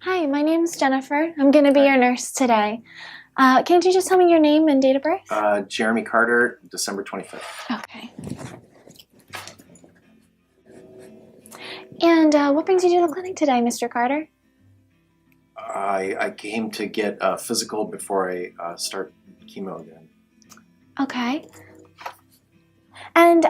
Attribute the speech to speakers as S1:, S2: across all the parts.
S1: Hi, my name's Jennifer. I'm going to be your nurse today. Can't you just tell me your name and date of birth?
S2: Jeremy Carter, December 25th.
S1: Okay. And what brings you to the clinic today, Mr. Carter?
S2: I came to get a physical before I start chemo again.
S1: Okay. And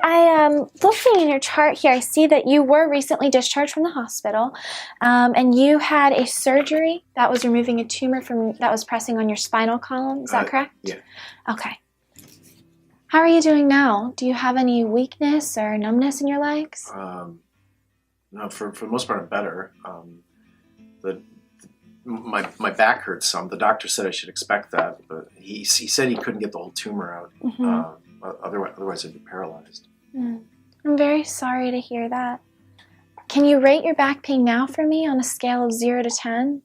S1: looking in your chart here, I see that you were recently discharged from the hospital, and you had a surgery that was removing a tumor that was pressing on your spinal column. Is that correct?
S2: Yeah.
S1: Okay. How are you doing now? Do you have any weakness or numbness in your legs?
S2: No, for the most part, I'm better. My back hurts some. The doctor said I should expect that, but he said he couldn't get the whole tumor out.
S1: Mm-hmm.
S2: Otherwise, I'd be paralyzed.
S1: I'm very sorry to hear that. Can you rate your back pain now for me on a scale of 0 to 10?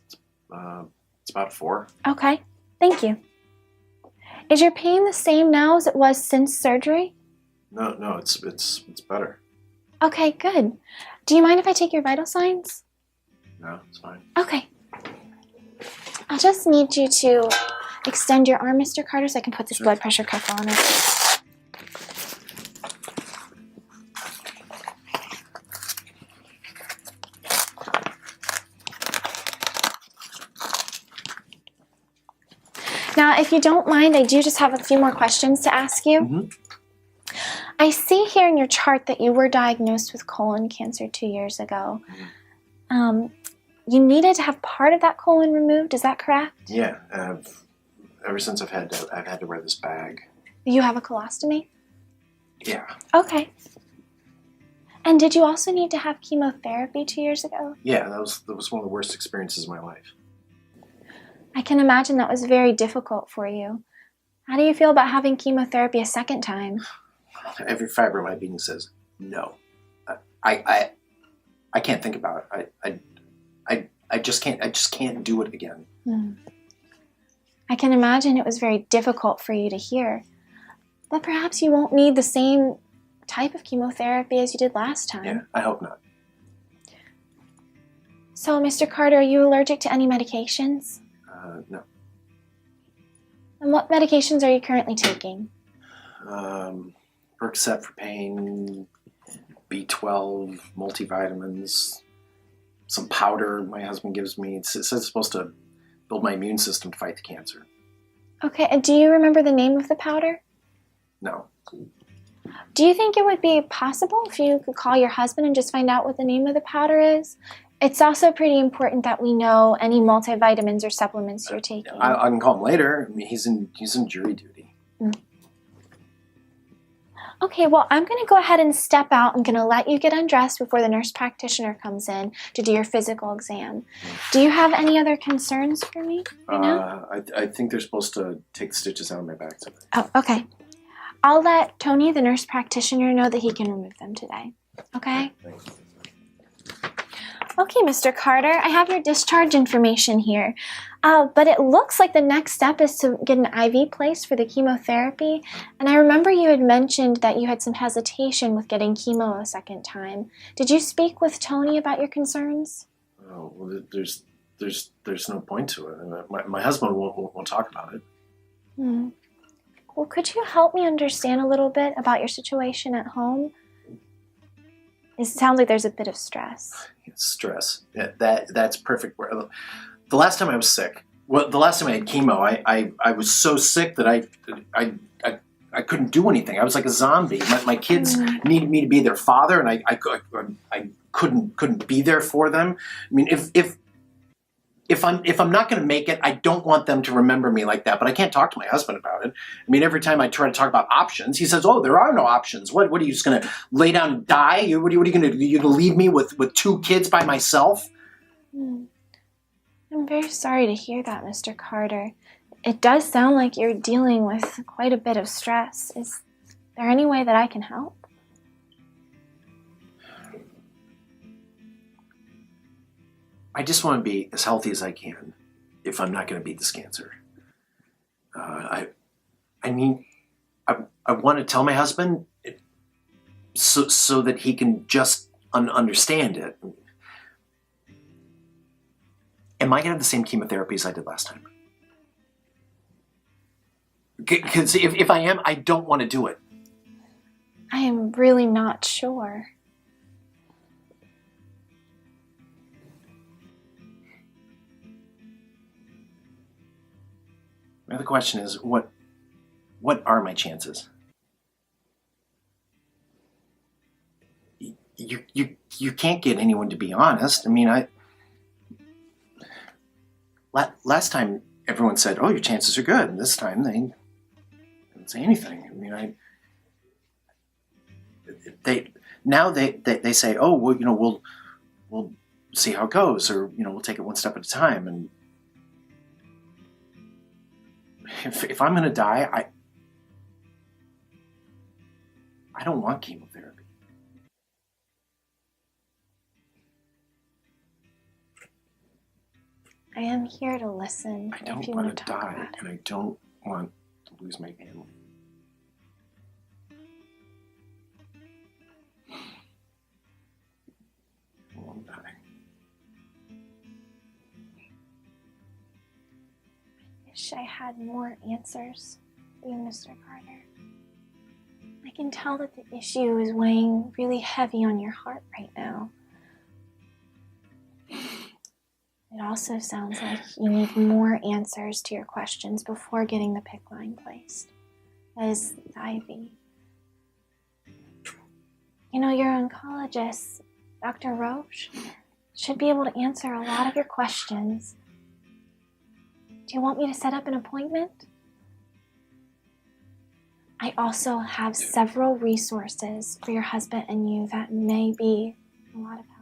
S2: It's about 4.
S1: Okay, thank you. Is your pain the same now as it was since surgery?
S2: No, it's better.
S1: Okay, good. Do you mind if I take your vital signs?
S2: No, it's fine.
S1: Okay. I'll just need you to extend your arm, Mr. Carter, so I can put this blood pressure cuff on it. Now, if you don't mind, I do just have a few more questions to ask you.
S2: Mm-hmm.
S1: I see here in your chart that you were diagnosed with colon cancer 2 years ago. You needed to have part of that colon removed, is that correct?
S2: Yeah, ever since I've had to wear this bag.
S1: You have a colostomy?
S2: Yeah.
S1: Okay. And did you also need to have chemotherapy 2 years ago?
S2: Yeah, that was one of the worst experiences of my life.
S1: I can imagine that was very difficult for you. How do you feel about having chemotherapy a second time?
S2: Every fiber of my being says no. I can't think about it. I just can't do it again.
S1: I can imagine it was very difficult for you to hear. But perhaps you won't need the same type of chemotherapy as you did last time.
S2: Yeah, I hope not.
S1: So, Mr. Carter, are you allergic to any medications?
S2: No.
S1: And what medications are you currently taking?
S2: Percocet for pain, B12, multivitamins, some powder my husband gives me. It says it's supposed to build my immune system to fight the cancer.
S1: Okay, and do you remember the name of the powder?
S2: No.
S1: Do you think it would be possible if you could call your husband and just find out what the name of the powder is? It's also pretty important that we know any multivitamins or supplements you're taking.
S2: I can call him later. I mean, he's in jury duty.
S1: Okay, well, I'm going to go ahead and step out. I'm going to let you get undressed before the nurse practitioner comes in to do your physical exam. Do you have any other concerns for me right now?
S2: I think they're supposed to take the stitches out of my back today.
S1: Oh, okay. I'll let Tony, the nurse practitioner, know that he can remove them today. Okay?
S2: Thanks.
S1: Okay, Mr. Carter, I have your discharge information here. But it looks like the next step is to get an IV placed for the chemotherapy. And I remember you had mentioned that you had some hesitation with getting chemo a second time. Did you speak with Tony about your concerns?
S2: Oh, well, there's no point to it. My husband won't talk about it.
S1: Well, could you help me understand a little bit about your situation at home? It sounds like there's a bit of stress.
S2: It's stress. Yeah, that's perfect. The last time I was sick, the last time I had chemo, I was so sick that I couldn't do anything. I was like a zombie. My kids needed me to be their father, and I couldn't be there for them. I mean, if I'm not going to make it, I don't want them to remember me like that. But I can't talk to my husband about it. I mean, every time I try to talk about options, he says, "Oh, there are no options. What are you just going to lay down and die? What are you going to do? You're going to leave me with 2 kids by myself?"
S1: I'm very sorry to hear that, Mr. Carter. It does sound like you're dealing with quite a bit of stress. Is there any way that I can help?
S2: I just want to be as healthy as I can if I'm not going to beat this cancer. I want to tell my husband so that he can just understand it. Am I going to have the same chemotherapy as I did last time? Because if I am, I don't want to do it.
S1: I am really not sure.
S2: Now the question is, what are my chances? You can't get anyone to be honest. I mean, last time everyone said, "Oh, your chances are good," and this time they didn't say anything. I mean, they say, "Oh, well, you know, we'll see how it goes," or you know, we'll take it one step at a time. And if I'm going to die, I don't want chemotherapy.
S1: I am here to listen.
S2: I don't
S1: if you
S2: want
S1: want
S2: to
S1: talk
S2: die,
S1: about it.
S2: and I don't want to lose my family. I won't die.
S1: I wish I had more answers for you, Mr. Carter. I can tell that the issue is weighing really heavy on your heart right now. It also sounds like you need more answers to your questions before getting the PICC line placed. That is the IV. You know, your oncologist, Dr. Roche, should be able to answer a lot of your questions. Do you want me to set up an appointment? I also have several resources for your husband and you that may be a lot of help.